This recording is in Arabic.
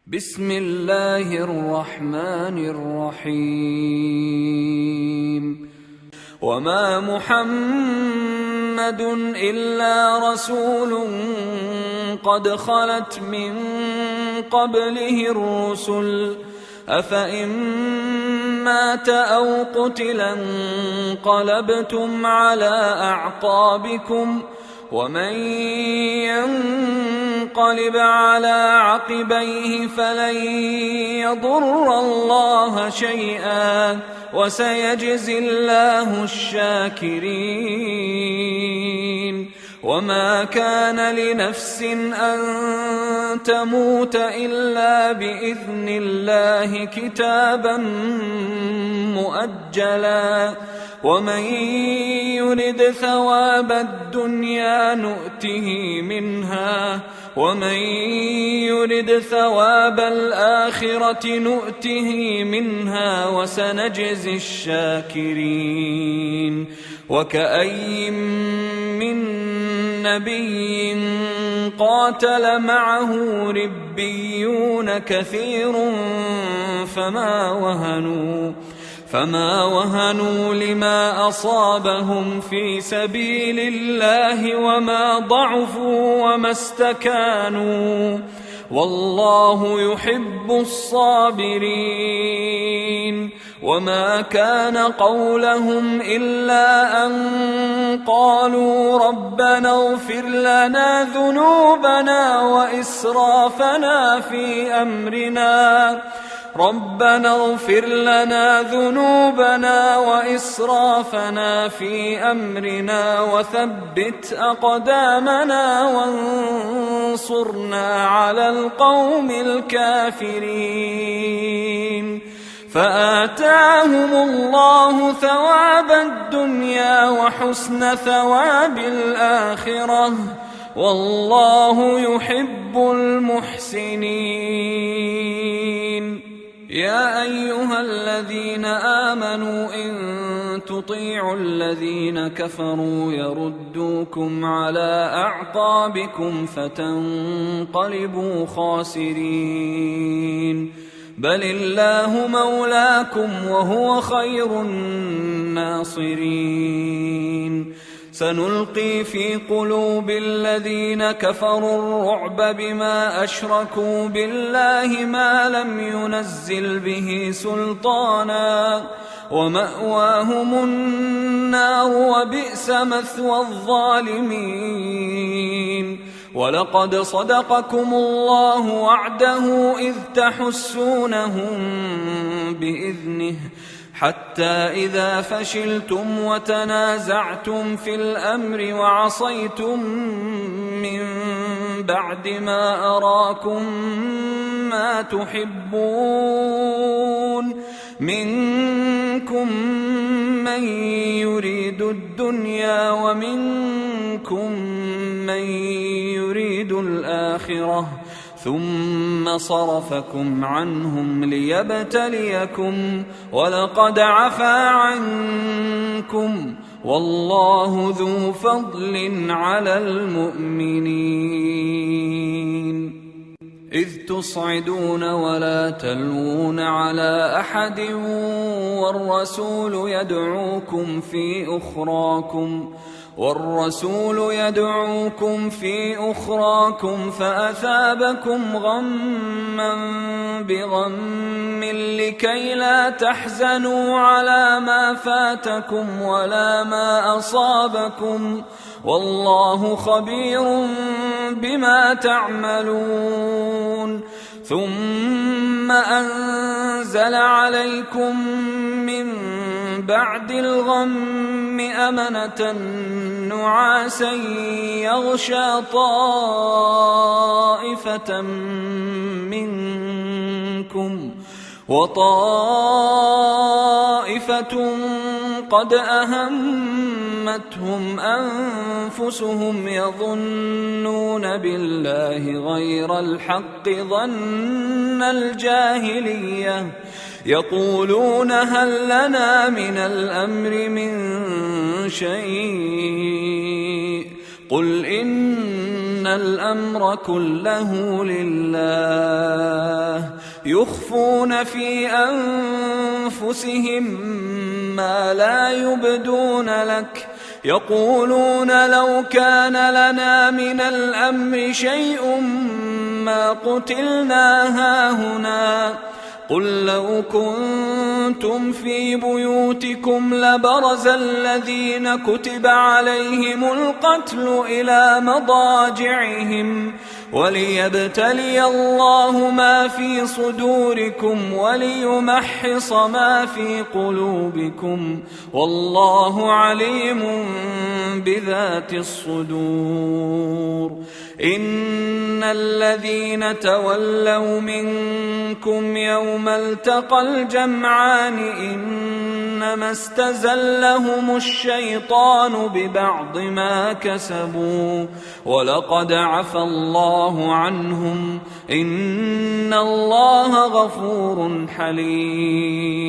بسم الله الرحمن الرحيم. وما محمد إلا رسول قد خلت من قبله الرسل أفإن مات أو قتل انقلبتم على أعقابكم ومن ينقلب على عقبيه فلن يضر الله شيئا وسيجزي الله الشاكرين. وما كان لنفس أن تموت إلا بإذن الله كتابا مؤجلا ومن يرد ثواب الدنيا نؤته منها ومن يرد ثواب الآخرة نؤته منها وسنجزي الشاكرين. وكأي من نبي قاتل معه ربيون كثير فما وهنوا لما أصابهم في سبيل الله وما ضعفوا وما استكانوا والله يحب الصابرين. وما كان قولهم إلا أن قالوا ربنا اغفر لنا ذنوبنا وإسرافنا في أمرنا وثبت أقدامنا وانصرنا على القوم الكافرين. فآتاهم الله ثواب الدنيا وحسن ثواب الآخرة والله يحب المحسنين. يا أيها الذين آمنوا إن تطيعوا الذين كفروا يردوكم على أعقابكم فتنقلبوا خاسرين. بل الله مولاكم وهو خير الناصرين. سنلقي في قلوب الذين كفروا الرعب بما أشركوا بالله ما لم ينزل به سلطانا ومأواهم النار وبئس مثوى الظالمين. ولقد صدقكم الله وعده إذ تحسونهم بإذنه حتى إذا فشلتم وتنازعتم في الأمر وعصيتم من بعد ما أراكم ما تحبون منكم من يريد الدنيا ومنكم من يريد الآخرة ثم صرفكم عنهم ليبتليكم ولقد عفا عنكم والله ذو فضل على المؤمنين. إذ تصعدون ولا تلوون على أحد والرسول يدعوكم في أخراكم فأثابكم غما بغم لكي لا تحزنوا على ما فاتكم ولا ما أصابكم والله خبير بما تعملون. ثم أنزل عليكم من بعد الغم أمنة نعاسا يغشى طائفة منكم وطائفة قد أهمتهم أنفسهم يظنون بالله غير الحق ظن الجاهلية يقولون هل لنا من الأمر من شيء قل إن الأمر كله لله يخفون في أنفسهم ما لا يبدون لك يقولون لو كان لنا من الأمر شيء ما قتلنا هاهنا قل لو كنتم في بيوتكم لبرز الذين كتب عليهم القتل إلى مضاجعهم وليبتلي الله ما في صدوركم وليمحص ما في قلوبكم والله عليم بذات الصدور إن الذين تولوا منكم يوم التقى الجمعان إنما استزلهم الشيطان ببعض ما كسبوا ولقد عفى الله عنهم إن الله غفور حليم.